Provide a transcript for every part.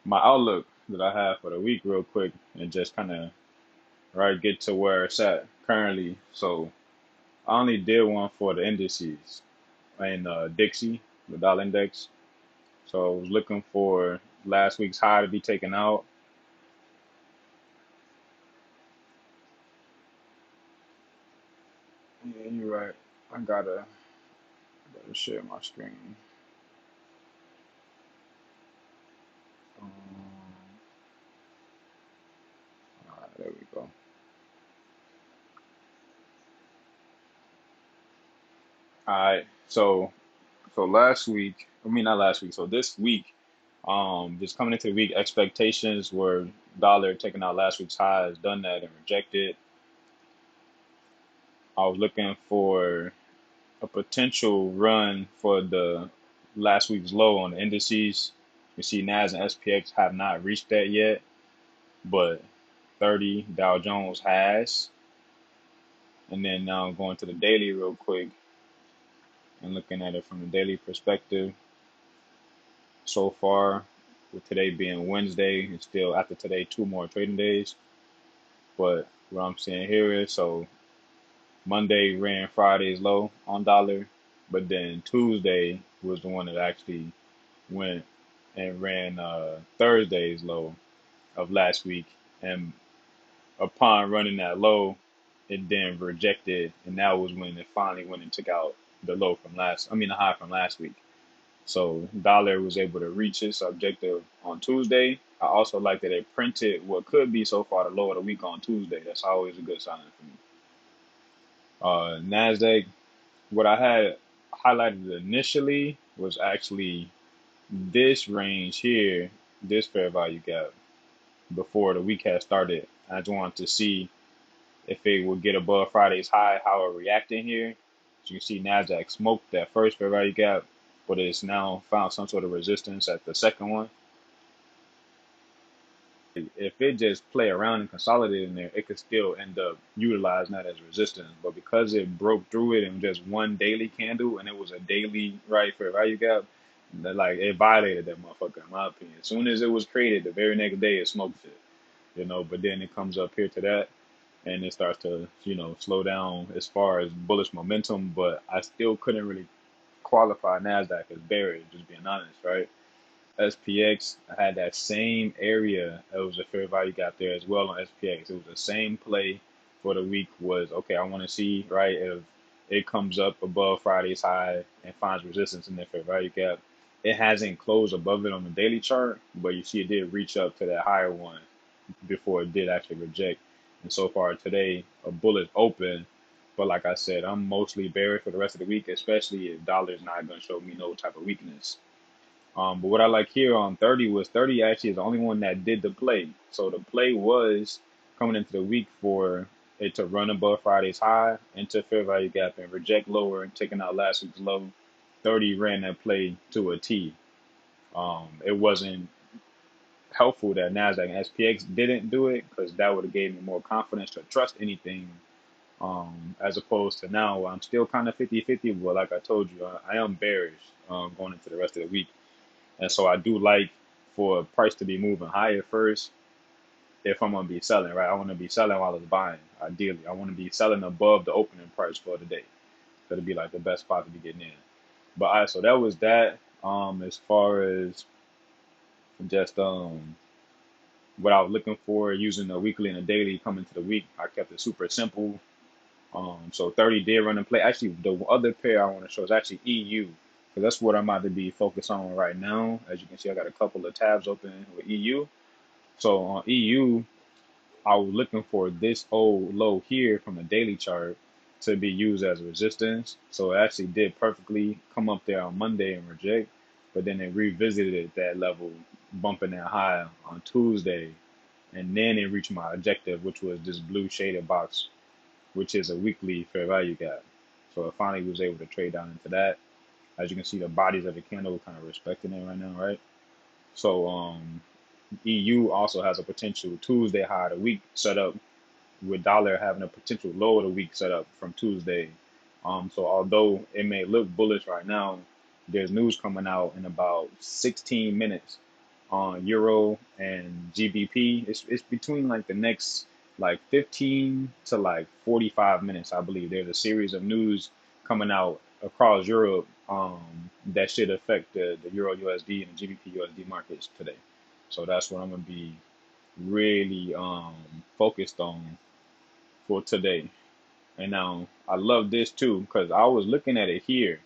my outlook that I have for the week real quick and just kind of right get to where it's at currently. So I only did one for the indices and Dixie, the dollar index. So I was looking for last week's high to be taken out. Yeah, you're right. I gotta share my screen. Um, all right, there we go. All right. So last week, I mean not last week. So this week, just coming into the week, expectations were dollar taking out last week's highs, done that and rejected. I was looking for a potential run for the last week's low on the indices. You see NAS and SPX have not reached that yet, but 30 Dow Jones has. And then now I'm going to the daily real quick and looking at it from the daily perspective. So far, with today being Wednesday, and still after today, 2 more trading days. But what I'm seeing here is Monday ran Friday's low on dollar, but then Tuesday was the one that actually went and ran Thursday's low of last week. And upon running that low, it then rejected, and that was when it finally went and took out the low from the high from last week. So dollar was able to reach its objective on Tuesday. I also like that it printed what could be so far the low of the week on Tuesday. That's always a good sign for me. Nasdaq, what I had highlighted initially was actually this range here, this fair value gap before the week had started. I just wanted to see if it would get above Friday's high, how it reacting here. So you can see Nasdaq smoked that first fair value gap, but it's now found some sort of resistance at the second one. If it just play around and consolidate in there, it could still end up utilizing that as resistance. But because it broke through it in just one daily candle and it was a daily right fair value gap, that like it violated that motherfucker in my opinion. As soon as it was created, the very next day it smoked it, But then it comes up here to that, and it starts to slow down as far as bullish momentum. But I still couldn't really qualify Nasdaq as bearish, just being honest, right? SPX had that same area. It was a fair value gap there as well on SPX. It was the same play for the week. Was okay. I want to see right if it comes up above Friday's high and finds resistance in that fair value gap. It hasn't closed above it on the daily chart, but you see it did reach up to that higher one before it did actually reject. And so far today, a bullet open. But like I said, I'm mostly bearish for the rest of the week, especially if dollar is not going to show me no type of weakness. But what I like here on 30 was 30 actually is the only one that did the play. So the play was coming into the week for it to run above Friday's high into fair value gap and reject lower and taking out last week's low. 30 ran that play to a T. It wasn't helpful that Nasdaq and SPX didn't do it because that would have gave me more confidence to trust anything. As opposed to now, I'm still kind of 50-50, but like I told you, I am bearish going into the rest of the week. And so I do like for a price to be moving higher first if I'm gonna be selling, right? I want to be selling while it's buying. Ideally, I want to be selling above the opening price for the day. That'll be like the best spot to be getting in. But all right, so that was that. As far as just what I was looking for using the weekly and the daily coming to the week, I kept it super simple. So 30 did run and play. Actually, the other pair I want to show is actually EU, because that's what I'm about to be focused on right now. As you can see, I got a couple of tabs open with EU. So on EU, I was looking for this old low here from the daily chart to be used as resistance. So it actually did perfectly come up there on Monday and reject, but then it revisited that level, bumping that high on Tuesday, and then it reached my objective, which was this blue shaded box, which is a weekly fair value gap. So I finally was able to trade down into that. As you can see, the bodies of the candle kind of respecting it right now, right? So EU also has a potential Tuesday high of the week set up, with dollar having a potential low of the week set up from Tuesday. So although it may look bullish right now, there's news coming out in about 16 minutes on Euro and GBP. It's between like the next like 15 to like 45 minutes, I believe. There's a series of news coming out across Europe that should affect the Euro USD and the GBP USD markets today. So that's what I'm gonna be really focused on for today. And now I love this too because I was looking at it here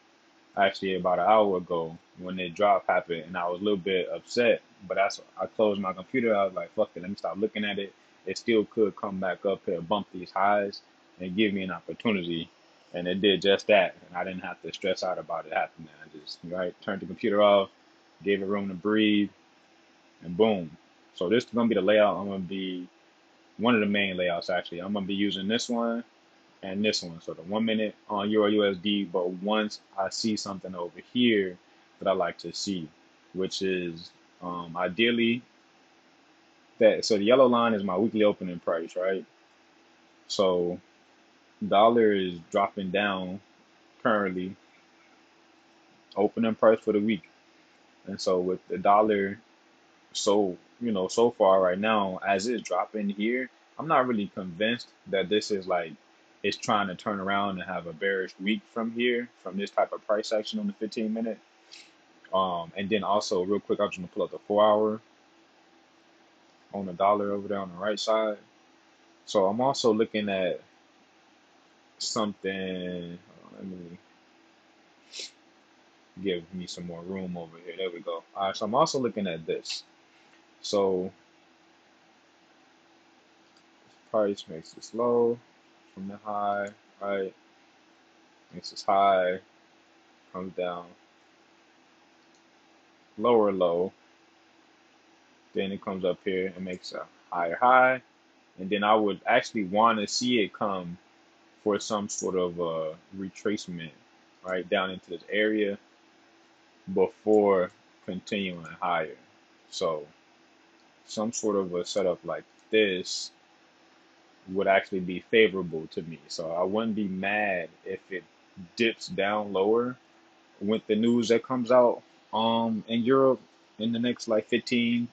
actually about an hour ago when the drop happened, and I was a little bit upset. But I closed my computer. I was like, "Fuck it, let me stop looking at it. It still could come back up here, bump these highs, and give me an opportunity." And it did just that, and I didn't have to stress out about it happening. I just turned the computer off, gave it room to breathe, and boom. So this is gonna be the layout. I'm gonna be one of the main layouts actually. I'm gonna be using this one and this one. So the 1 minute on Euro USD, but once I see something over here that I like to see, which is ideally that, so the yellow line is my weekly opening price, right? So dollar is dropping down currently, opening price for the week. And so with the dollar, so so far right now as it's dropping here, I'm not really convinced that this is like it's trying to turn around and have a bearish week from here from this type of price action on the 15 minute. And then also real quick, I'm just gonna pull up the 4 hour on the dollar over there on the right side. So I'm also looking at something. Let me give me some more room over here. There we go. All right, so I'm also looking at this. So price makes this low from the high, right? Makes this high, comes down, lower low, then it comes up here and makes a higher high, and then I would actually want to see it come for some sort of retracement right down into this area before continuing higher. So some sort of a setup like this would actually be favorable to me. So I wouldn't be mad if it dips down lower with the news that comes out in Europe in the next like 15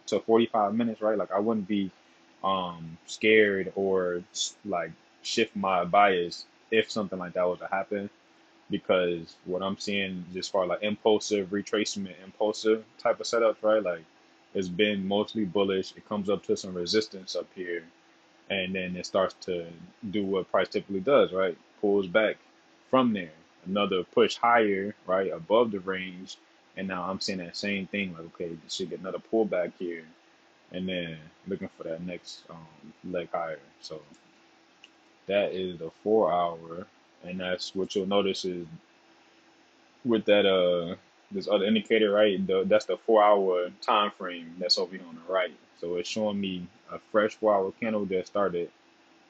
to 45 minutes, right? Like I wouldn't be scared or like shift my bias if something like that was to happen, because what I'm seeing just far like impulsive retracement, impulsive type of setups, right? Like it's been mostly bullish. It comes up to some resistance up here, and then it starts to do what price typically does, right? Pulls back from there, another push higher, right, above the range, and now I'm seeing that same thing, like okay, you should get another pullback here, and then looking for that next leg higher. So that is the 4 hour, and that's what you'll notice is with that this other indicator, right? That's the 4 hour time frame that's over here on the right. So it's showing me a fresh 4 hour candle that started,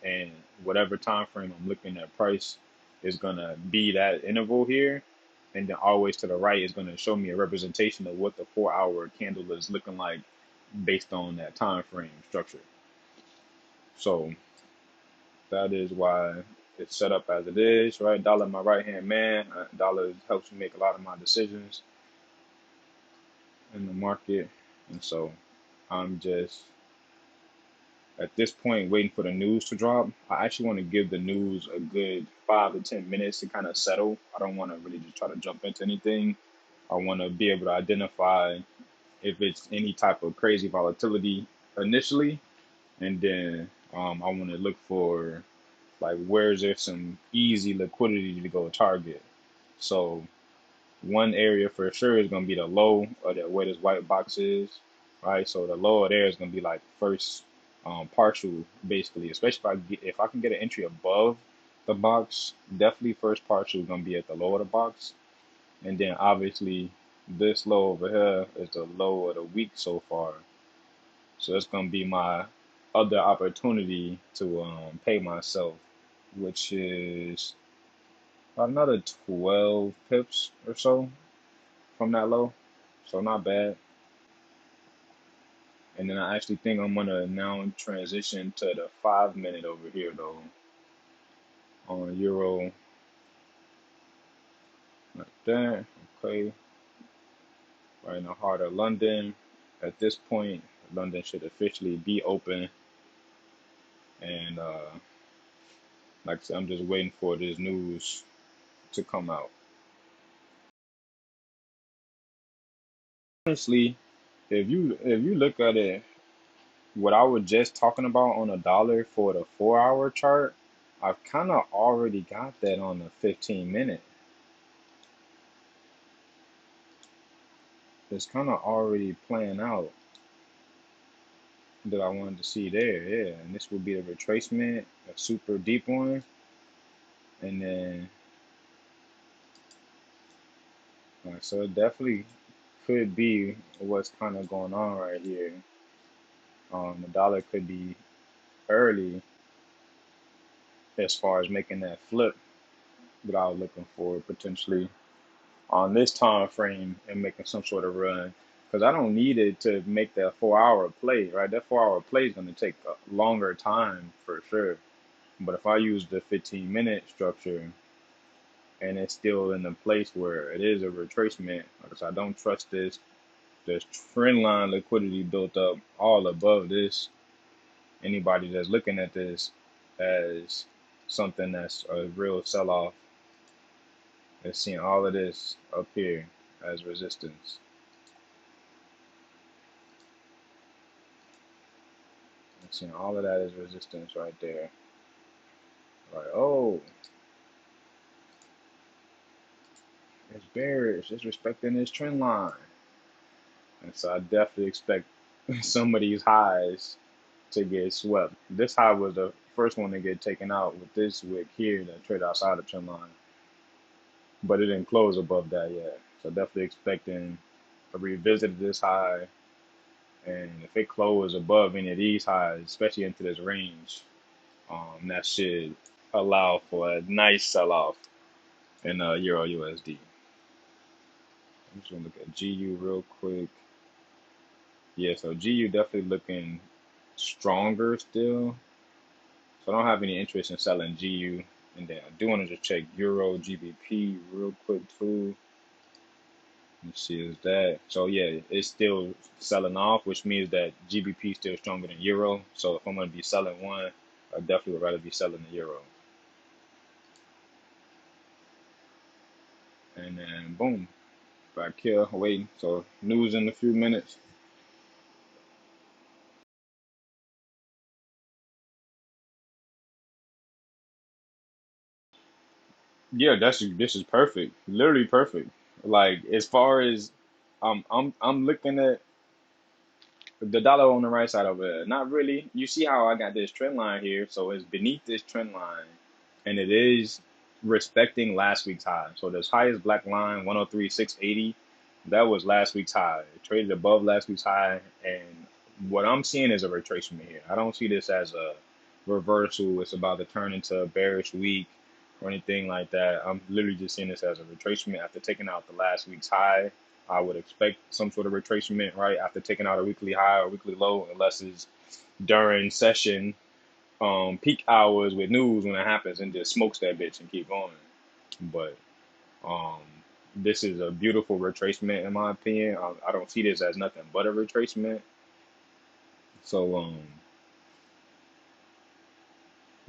and whatever time frame I'm looking at price is gonna be that interval here, and then always to the right is gonna show me a representation of what the 4 hour candle is looking like based on that time frame structure. So that is why it's set up as it is, right? Dollar my right hand man. Dollar helps me make a lot of my decisions in the market, and so I'm just at this point waiting for the news to drop. I actually want to give the news a good 5 to 10 minutes to kind of settle. I don't want to really just try to jump into anything. I want to be able to identify if it's any type of crazy volatility initially, and then I want to look for like where is there some easy liquidity to go target. So one area for sure is going to be the low of that where this white box is, right? So the low there is going to be like first partial, basically, especially if I can get an entry above the box, definitely first partial is going to be at the low of the box. And then obviously this low over here is the low of the week so far. So it's going to be my other opportunity to pay myself, which is about another 12 pips or so from that low. So not bad. And then I actually think I'm gonna now transition to the 5 minute over here though on Euro like that. Okay, right in the heart of London. at this point, London should officially be open, and like I said, I'm just waiting for this news to come out. Honestly, if you look at it, what I was just talking about on a dollar for the 4 hour chart, I've kind of already got that on the 15 minute. It's kind of already playing out that I wanted to see there, yeah. And this would be a retracement, a super deep one, and then so it definitely could be what's kind of going on right here. The dollar could be early as far as making that flip that I was looking for potentially on this time frame and making some sort of run. Because I don't need it to make that 4 hour play, right? That 4 hour play is going to take a longer time for sure. But if I use the 15-minute structure and it's still in the place where it is a retracement, because I don't trust this. There's trend line liquidity built up all above this. Anybody that's looking at this as something that's a real sell-off is seeing all of this up here as resistance. And seeing all of that as resistance right there. Like, oh, it's bearish. It's respecting this trend line. And so I definitely expect some of these highs to get swept. This high was the first one to get taken out with this wick here that trade outside the trend line. But it didn't close above that yet. So definitely expecting a revisit of this high. And if it closes above any of these highs, especially into this range, that should allow for a nice sell-off in Euro USD. I'm just gonna look at GU real quick. Yeah, so GU definitely looking stronger still. So I don't have any interest in selling GU. And then I do want to just check Euro GBP real quick too. Let's see, is that so? Yeah, it's still selling off, which means that GBP is still stronger than Euro. So if I'm gonna be selling one, I definitely would rather be selling the Euro. And then boom, back here waiting. So news in a few minutes. Yeah, this is perfect. Literally perfect. Like as far as I'm looking at the dollar on the right side of it. Not really. You see how I got this trend line here, so it's beneath this trend line, and it is respecting last week's high. So this highest black line, 103,680, that was last week's high. It traded above last week's high, and what I'm seeing is a retracement here. I don't see this as a reversal. It's about to turn into a bearish week or anything like that. I'm literally just seeing this as a retracement after taking out the last week's high. I would expect some sort of retracement right after taking out a weekly high or weekly low, unless it's during session peak hours with news when it happens and just smokes that bitch and keep going. But um, this is a beautiful retracement in my opinion. I don't see this as nothing but a retracement. So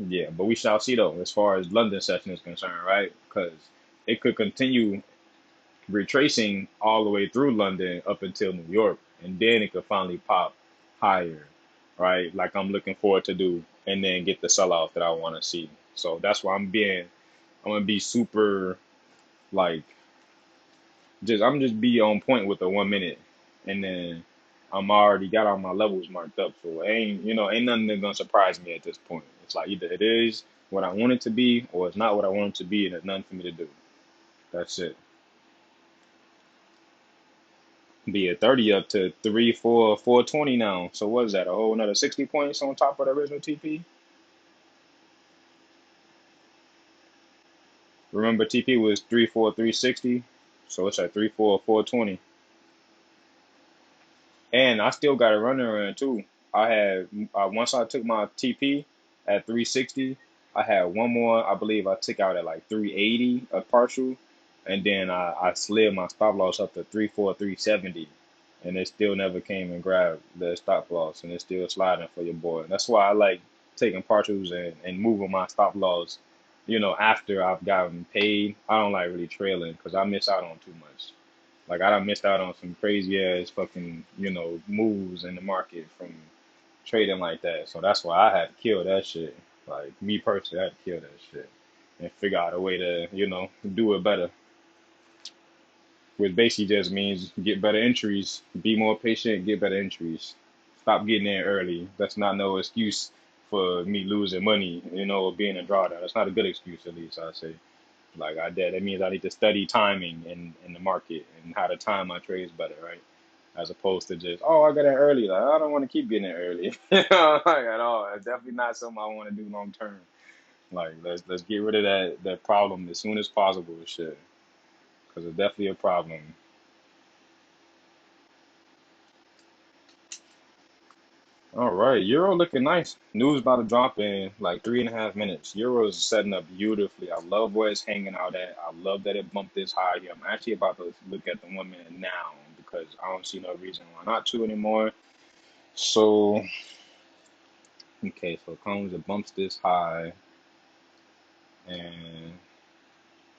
yeah, but we shall see though as far as London session is concerned, right? Because it could continue retracing all the way through London up until New York, and then it could finally pop higher, right? Like I'm looking forward to do, and then get the sell off that I want to see. So that's why I'm gonna be super like I'm just be on point with the 1 minute, and then I'm already got all my levels marked up, so ain't nothing that's gonna surprise me at this point. It's like either it is what I want it to be, or it's not what I want it to be, and there's nothing for me to do. That's it. Be at 30 up to 3, 4, 420 now. So what is that? A whole another 60 points on top of the original TP? Remember TP was 3, 4, 360. So it's at 3, 4, 420. And I still got a running run too. I had once I took my TP at 360, I had one more. I believe I took out at like 380 a partial, and then I slid my stop loss up to 3, 4, 370. and it still never came and grabbed the stop loss, and it's still sliding for your boy. That's why I like taking partials and moving my stop loss, after I've gotten paid. I don't like really trailing because I miss out on too much. Like I done missed out on some crazy ass fucking, moves in the market from trading like that. So that's why I had to kill that shit. Like me personally, I had to kill that shit and figure out a way to, do it better. Which basically just means get better entries, be more patient, get better entries. Stop getting in early. That's not no excuse for me losing money, or being a drawdown. That's not a good excuse, at least I say. Like I did, that means I need to study timing in the market and how to time my trades better, right? As opposed to just, oh, I got in early. Like I don't want to keep getting in early, like at all. It's definitely not something I want to do long term. Like let's get rid of that problem as soon as possible, shit, because it's definitely a problem. All right, Euro looking nice. News about to drop in like 3.5 minutes. Euro is setting up beautifully. I love where it's hanging out at. I love that it bumped this high here. I'm actually about to look at the 1 minute now because I don't see no reason why not to anymore. So, okay, so it comes, it bumps this high and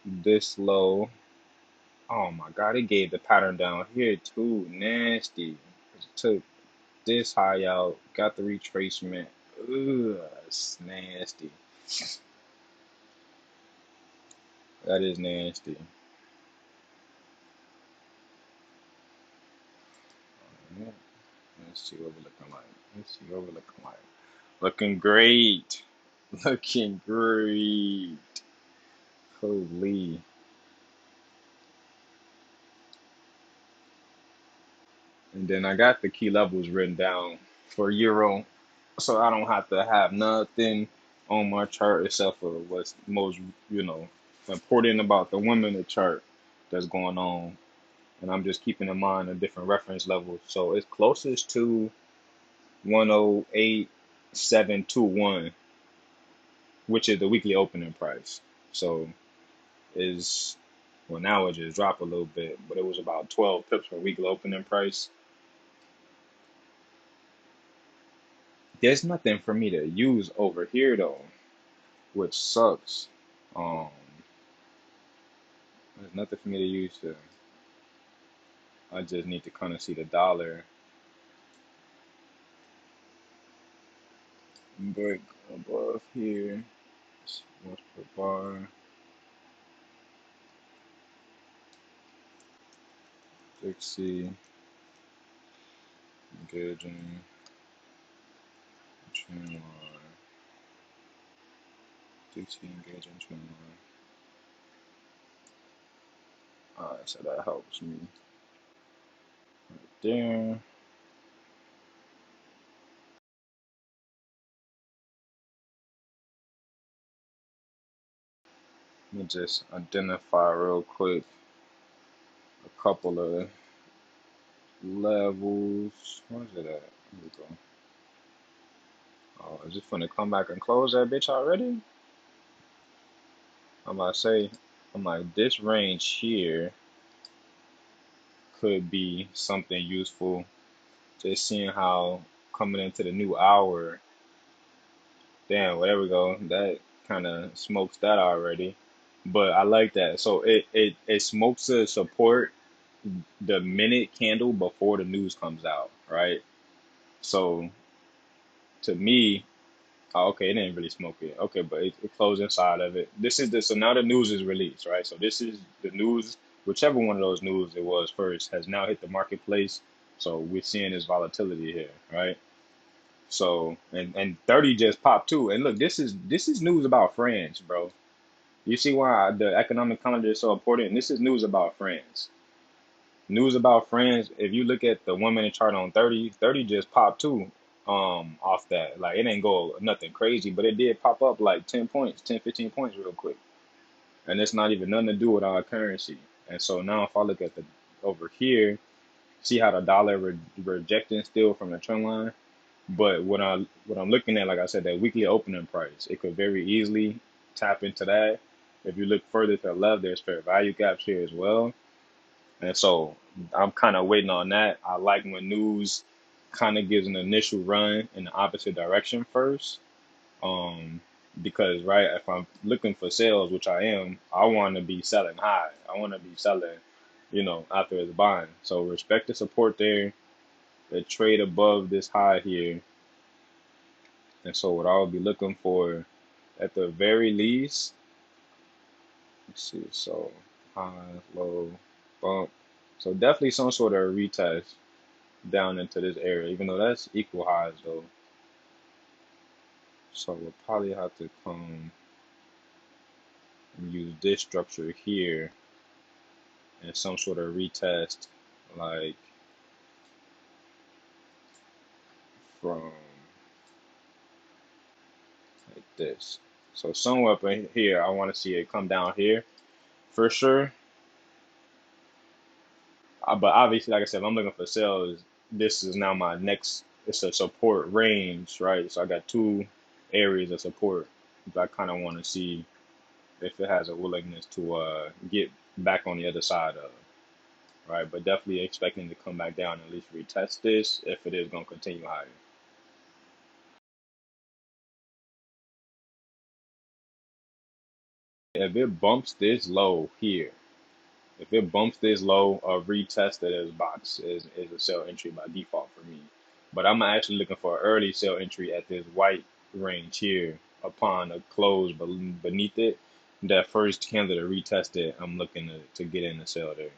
this low. Oh my God, it gave the pattern down here too. Nasty. It took this high out, got the retracement. Ugh, it's nasty. That is nasty. Yeah, let's see what we're looking like. Let's see what we're looking like. Looking great. Looking great. Holy. And then I got the key levels written down for Euro, so I don't have to have nothing on my chart except for what's most, important about the 1 minute chart that's going on. And I'm just keeping in mind a different reference level. So it's closest to 108,721, which is the weekly opening price. So is well now it just dropped a little bit, but it was about 12 pips for weekly opening price. There's nothing for me to use over here though, which sucks. Um, there's nothing for me to use there. I just need to kind of see the dollar break above here. What's per bar? Dixie engaging trend line. Dixie engaging trend line. Alright, so that helps me right there. Let me just identify real quick a couple of levels. Where's it at? Here we go. Oh, is it finna come back and close that bitch already? I'm about to say, I'm like, this range here could be something useful. Just seeing how coming into the new hour, damn, well, there we go. That kind of smokes that already. But I like that. So it smokes the support the minute candle before the news comes out, right? So to me, oh, okay, it didn't really smoke it. Okay, but it closed inside of it. This is the so now the news is released, right? So this is the news. Whichever one of those news it was first has now hit the marketplace. So we're seeing this volatility here, right? So and 30 just popped too. And look, this is news about France, bro. You see why the economic calendar is so important? This is news about France. News about France, if you look at the 1 minute chart on 30, 30 just popped too off that. Like it didn't go nothing crazy, but it did pop up like 10 points, 10, 15 points real quick. And it's not even nothing to do with our currency. And so now if I look at the over here, see how the dollar rejecting still from the trend line. But what I'm looking at, like I said, that weekly opening price, it could very easily tap into that. If you look further to the left, there's fair value gaps here as well. And so I'm kind of waiting on that. I like when news kind of gives an initial run in the opposite direction first. Um, because right, if I'm looking for sales, which I am, I want to be selling high. I want to be selling, after it's buying. So respect the support there. The trade above this high here, and so what I'll be looking for, at the very least, let's see. So high, low, bump. So definitely some sort of retest down into this area, even though that's equal highs though. So we'll probably have to come and use this structure here and some sort of retest, like from like this. So somewhere up in here, I want to see it come down here for sure. But obviously, like I said, if I'm looking for sales, this is now my next. It's a support range, right? So I got two areas of support that I kind of want to see if it has a willingness to get back on the other side of, right? But definitely expecting to come back down and at least retest this if it is going to continue higher. If it bumps this low here, if it bumps this low, a retest of this box is a sell entry by default for me. But I'm actually looking for an early sell entry at this white range here upon a close beneath it. That first candle to retest it, I'm looking to get in the sell there.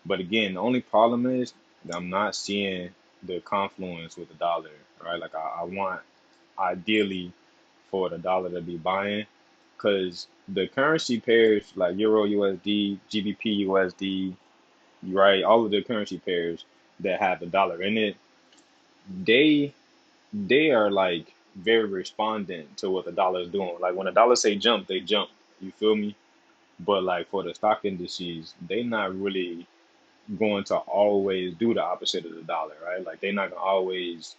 But again, the only problem is that I'm not seeing the confluence with the dollar, right? Like I want ideally for the dollar to be buying, because the currency pairs like Euro USD, GBP USD, right? All of the currency pairs that have the dollar in it, they they are like very respondent to what the dollar is doing. Like when the dollar say jump, they jump. You feel me? But like for the stock indices, they not really going to always do the opposite of the dollar, right? Like they're not gonna always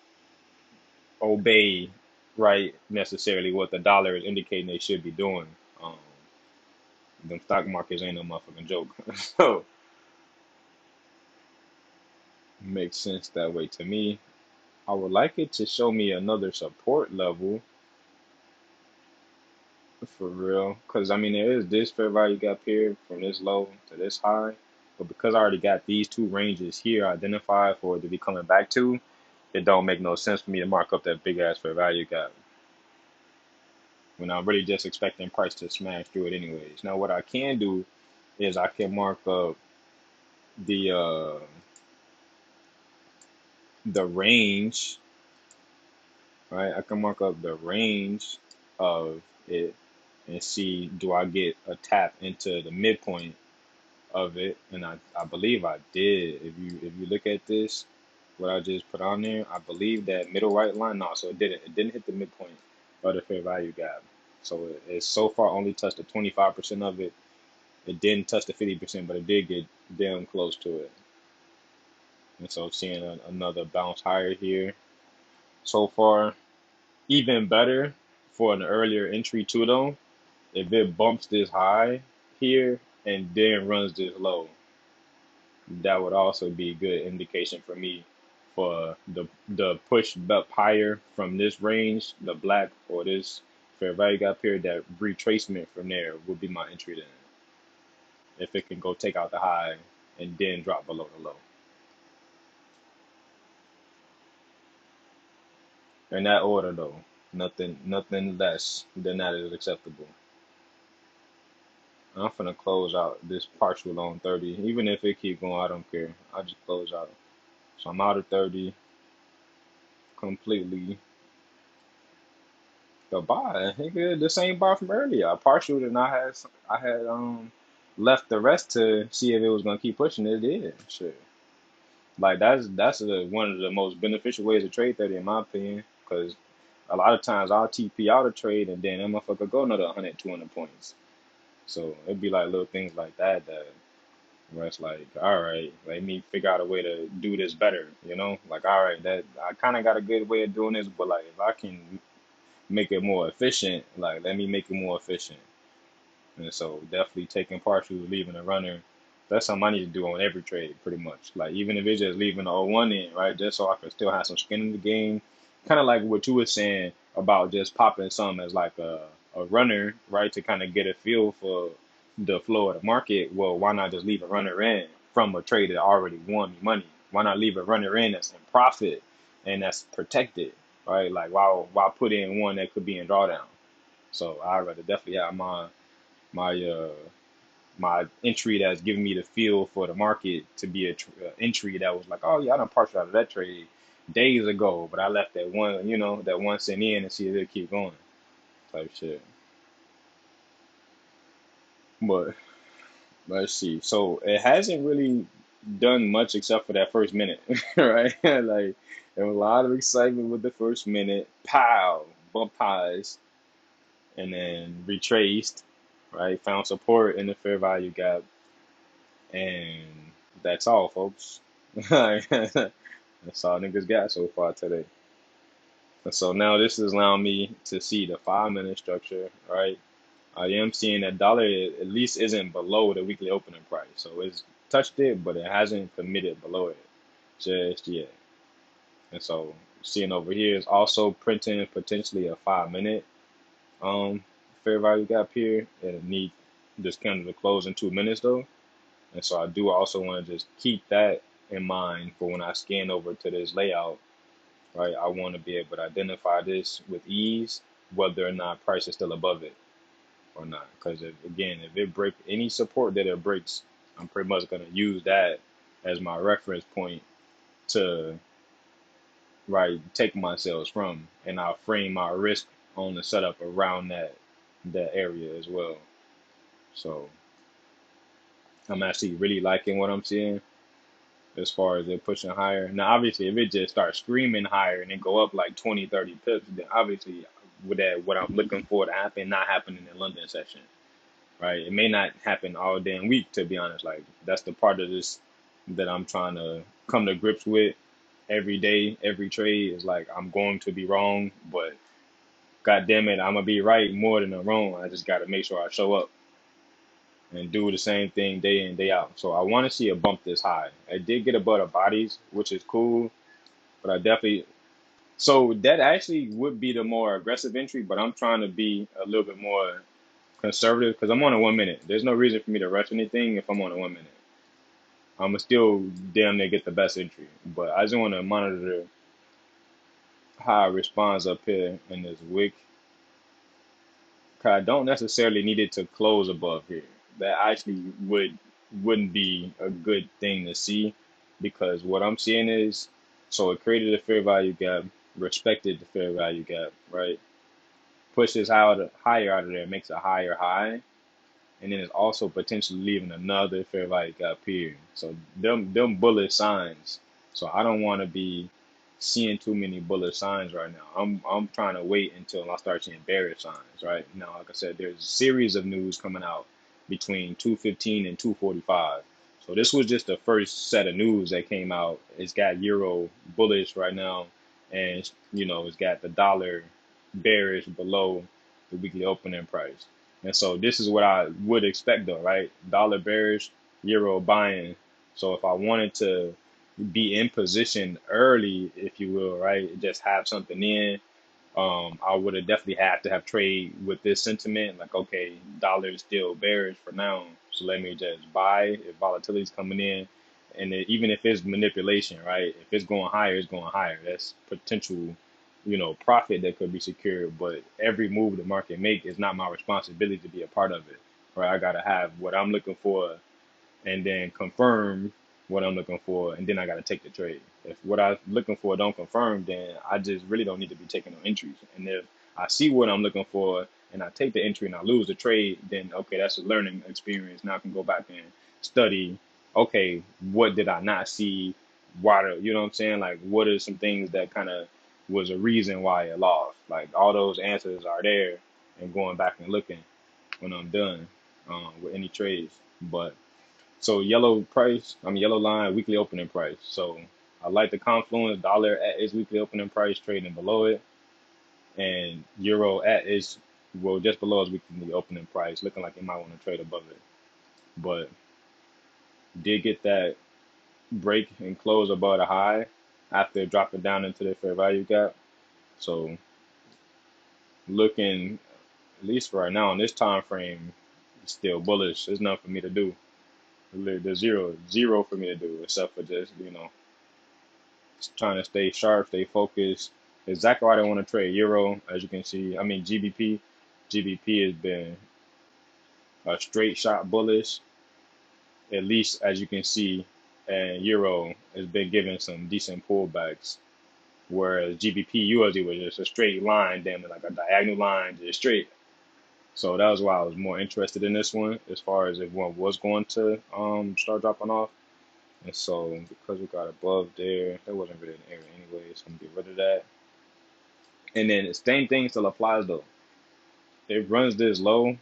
obey, right, necessarily what the dollar is indicating they should be doing. Um, them stock markets ain't no motherfucking joke. So makes sense that way to me. I would like it to show me another support level for real, because I mean there is this fair value gap here from this low to this high, but because I already got these two ranges here identified for it to be coming back to, it don't make no sense for me to mark up that big ass fair value gap when I'm really just expecting price to smash through it anyways. Now what I can do is I can mark up the the range, right? I can mark up the range of it and see, do I get a tap into the midpoint of it? And I believe I did. If you look at this, what I just put on there, I believe that middle right line, no, so it didn't. It didn't hit the midpoint of the fair value gap. So it's so far only touched the 25% of it. It didn't touch the 50%, but it did get damn close to it. And so seeing another bounce higher here so far, even better for an earlier entry too though. If it bumps this high here and then runs this low, that would also be a good indication for me for the push up higher from this range, the black or this fair value gap here, that retracement from there would be my entry then. If it can go take out the high and then drop below the low. In that order though. Nothing less than that is acceptable. I'm finna close out this partial on 30. Even if it keep going, I don't care. I just close out. So I'm out of 30 completely. The buy, nigga, the same buy from earlier. I partialed and I had left the rest to see if it was gonna keep pushing. It did. Shit. Like one of the most beneficial ways to trade 30 in my opinion, because a lot of times I'll TP out a trade and then that motherfucker go another 100, 200 points. So it'd be like little things like that where it's like, all right, let me figure out a way to do this better, you know? Like, all right, that I kind of got a good way of doing this, but like if I can make it more efficient, like let me make it more efficient. And so definitely taking partials, leaving a runner That's something I need to do on every trade, pretty much. Like even if it's just leaving the 0-1 in, right, just so I can still have some skin in the game. Kind of like what you were saying about just popping some as like a runner, right, to kind of get a feel for the flow of the market. Well, why not just leave a runner in from a trade that already won me money? Why not leave a runner in that's in profit and that's protected, right? Like why put in one that could be in drawdown? So I'd rather definitely have my my entry that's giving me the feel for the market to be a entry that was like, oh yeah, I done partial out of that trade days ago, but I left that one, that 1 cent in and see if it keep going type shit. But let's see. So it hasn't really done much except for that first minute, right? Like there was a lot of excitement with the first minute. Pow, bump highs, and then retraced, right? Found support in the fair value gap, and that's all, folks. That's all niggas got so far today. And so now this is allowing me to see the 5 minute structure, right? I am seeing that dollar at least isn't below the weekly opening price. So it's touched it, but it hasn't committed below it just yet. And so seeing over here is also printing potentially a 5 minute um fair value gap here. And it need this candle to close in 2 minutes though. And so I do also want to just keep that in mind for when I scan over to this layout, right? I want to be able to identify this with ease, whether or not price is still above it or not. Because again, if it breaks any support that it breaks, I'm pretty much going to use that as my reference point to, right, take my sales from, and I'll frame my risk on the setup around that area as well. So I'm actually really liking what I'm seeing as far as it pushing higher. Now, obviously, if it just starts screaming higher and then go up like 20, 30 pips, then obviously with that, what I'm looking for to happen, not happen in the London session, right? It may not happen all damn week, to be honest. Like, that's the part of this that I'm trying to come to grips with every day, every trade is like, I'm going to be wrong, but God damn it, I'm going to be right more than I'm wrong. I just got to make sure I show up and do the same thing day in, day out. So I want to see a bump this high. I did get above the bodies, which is cool, but I definitely, so that actually would be the more aggressive entry, but I'm trying to be a little bit more conservative because I'm on a 1 minute. There's no reason for me to rush anything if I'm on a 1 minute. I'm gonna still damn near get the best entry, but I just want to monitor how it responds up here in this wick. Cause I don't necessarily need it to close above here. That actually wouldn't be a good thing to see because what I'm seeing is, so it created a fair value gap, respected the fair value gap, right? Pushes out higher out of there, makes a higher high, and then it's also potentially leaving another fair value gap here. So them bullish signs. So I don't want to be seeing too many bullish signs right now. I'm trying to wait until I start seeing bearish signs. Right now, like I said, there's a series of news coming out between 2:15 and 2:45. So this was just the first set of news that came out. It's got euro bullish right now, and it's got the dollar bearish below the weekly opening price. And so this is what I would expect though, right? Dollar bearish, euro buying. So if I wanted to be in position early, if you will, right, just have something in, I would have definitely had to have trade with this sentiment, like, okay, dollar is still bearish for now, so let me just buy if volatility is coming in, and even if it's manipulation, right, if it's going higher, it's going higher. That's potential, profit that could be secured. But every move the market make is not my responsibility to be a part of it, right? I gotta have what I'm looking for and then confirm what I'm looking for, and then I got to take the trade. If what I'm looking for don't confirm, then I just really don't need to be taking no entries. And if I see what I'm looking for and I take the entry and I lose the trade, then okay, that's a learning experience. Now I can go back and study. Okay, what did I not see? Why? You know what I'm saying? Like, what are some things that kind of was a reason why it lost? Like, all those answers are there, and going back and looking when I'm done with any trades. But so yellow line, weekly opening price. So I like the confluence, dollar at its weekly opening price, trading below it, and euro at its, well, just below its weekly opening price, looking like it might want to trade above it. But did get that break and close above the high after dropping down into the fair value gap. So looking at least right now in this time frame, it's still bullish. There's nothing for me to do. There's zero for me to do except for just trying to stay sharp, stay focused. Exactly why I want to trade euro. As you can see, I mean GBP. GBP has been a straight shot bullish, at least as you can see, and euro has been giving some decent pullbacks. Whereas GBP USD was just a straight line, damn it, like a diagonal line, just straight. So that was why I was more interested in this one, as far as if one was going to start dropping off. And so because we got above there, that wasn't really an area anyway, so I'm gonna get rid of that. And then the same thing still applies though. If it runs this low,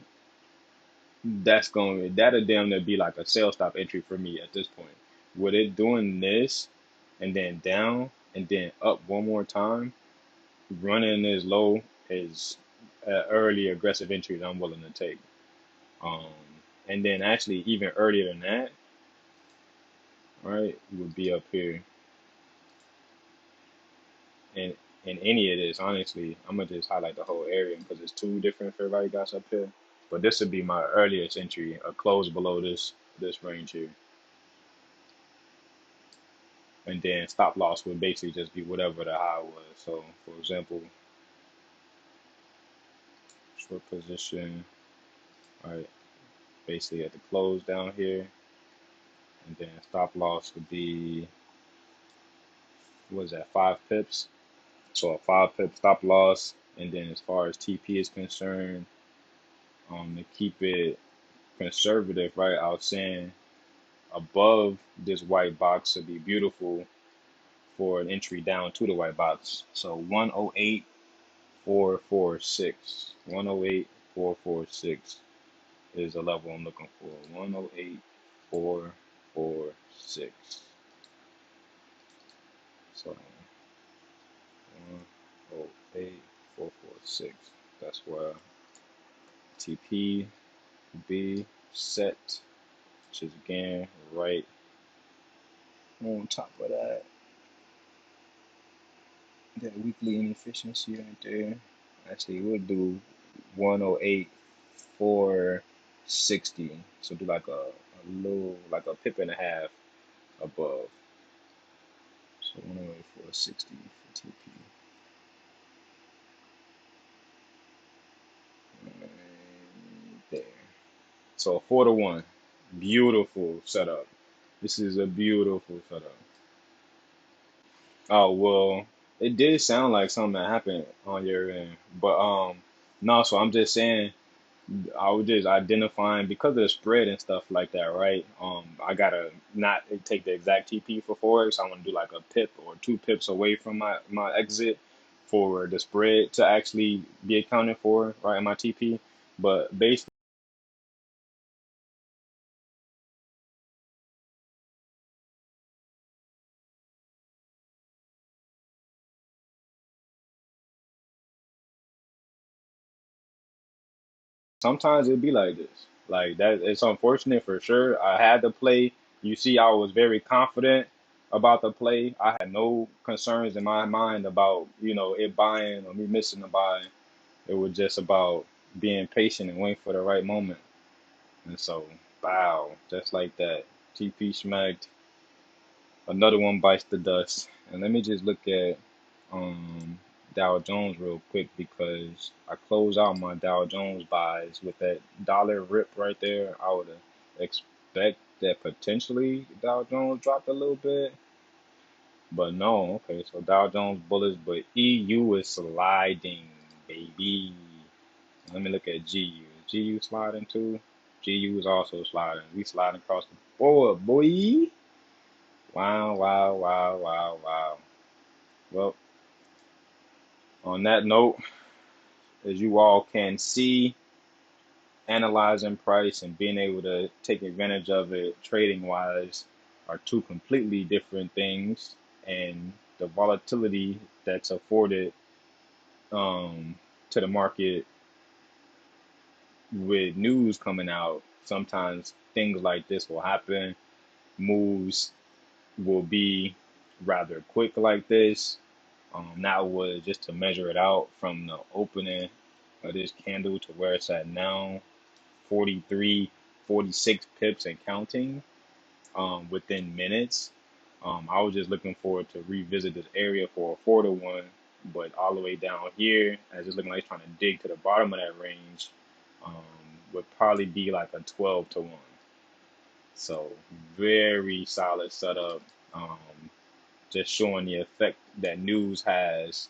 that'll damn near be like a sell stop entry for me at this point. With it doing this and then down and then up one more time, running this low is an early aggressive entry that I'm willing to take. Um, and then actually even earlier than that, right, would be up here. And in any of this, honestly, I'm gonna just highlight the whole area because there's two different fair value guys up here. But this would be my earliest entry, a close below this range here. And then stop loss would basically just be whatever the high was. So for example, short position, all right, basically at the close down here, and then stop loss would be, what is that, 5 pips? So a 5 pip stop loss, and then as far as TP is concerned, to keep it conservative, right? I was saying above this white box would be beautiful for an entry down to the white box. So 108,446. 108,446 is the level I'm looking for. 108,446. So 108,446. That's where TP will be set, which is again right on top of that weekly inefficiency right there. Actually, we'll do 108,460. So do like a little, like a pip and a half above. So 108,460 for TP. Right there. So 4 to 1. Beautiful setup. This is a beautiful setup. Oh well, it did sound like something that happened on your end, but no. So I'm just saying, I was just identifying because of the spread and stuff like that, right? I gotta not take the exact TP for Forex. I want to do like a pip or 2 pips away from my exit for the spread to actually be accounted for, right, in my TP. But based sometimes it'd be like this. Like that, it's unfortunate for sure. I had to play. You see, I was very confident about the play. I had no concerns in my mind about it buying or me missing the buy. It was just about being patient and waiting for the right moment. And so, wow, just like that, TP smacked. Another one bites the dust. And let me just look at um, Dow Jones real quick because I close out my Dow Jones buys with that dollar rip right there. I would expect that potentially Dow Jones dropped a little bit, but no. Okay, so Dow Jones bullish, but EU is sliding, baby. Let me look at GU. GU sliding too. GU is also sliding. We sliding across the board, boy. Wow, wow, wow, wow, wow. Well, on that note, as you all can see, analyzing price and being able to take advantage of it trading wise are two completely different things. And the volatility that's afforded um, to the market with news coming out, sometimes things like this will happen. moves will be rather quick like this. That was just to measure it out from the opening of this candle to where it's at now, 43, 46 pips and counting within minutes. I was just looking forward to revisit this area for a 4 to 1, but all the way down here, as it's looking like it's trying to dig to the bottom of that range, um, would probably be like a 12 to 1. So very solid setup. Um, just showing the effect that news has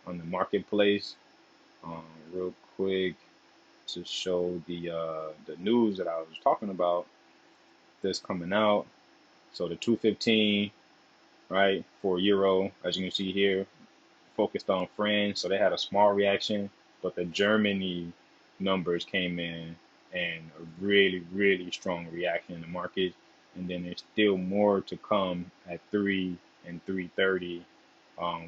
on the marketplace. Real quick to show the news that I was talking about that's coming out. So the 215, right, for euro, as you can see here, focused on France, so they had a small reaction, but the Germany numbers came in and a really, really strong reaction in the market. And then there's still more to come at 3 and 3:30,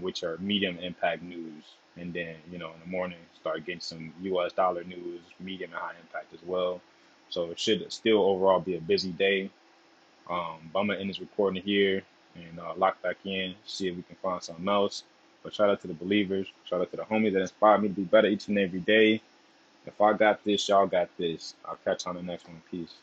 which are medium impact news. And then, in the morning, start getting some US dollar news, medium and high impact as well. So it should still overall be a busy day. But I'm gonna end this recording here and lock back in, see if we can find something else. But shout out to the believers, shout out to the homies that inspired me to be better each and every day. If I got this, y'all got this. I'll catch you on the next one. Peace.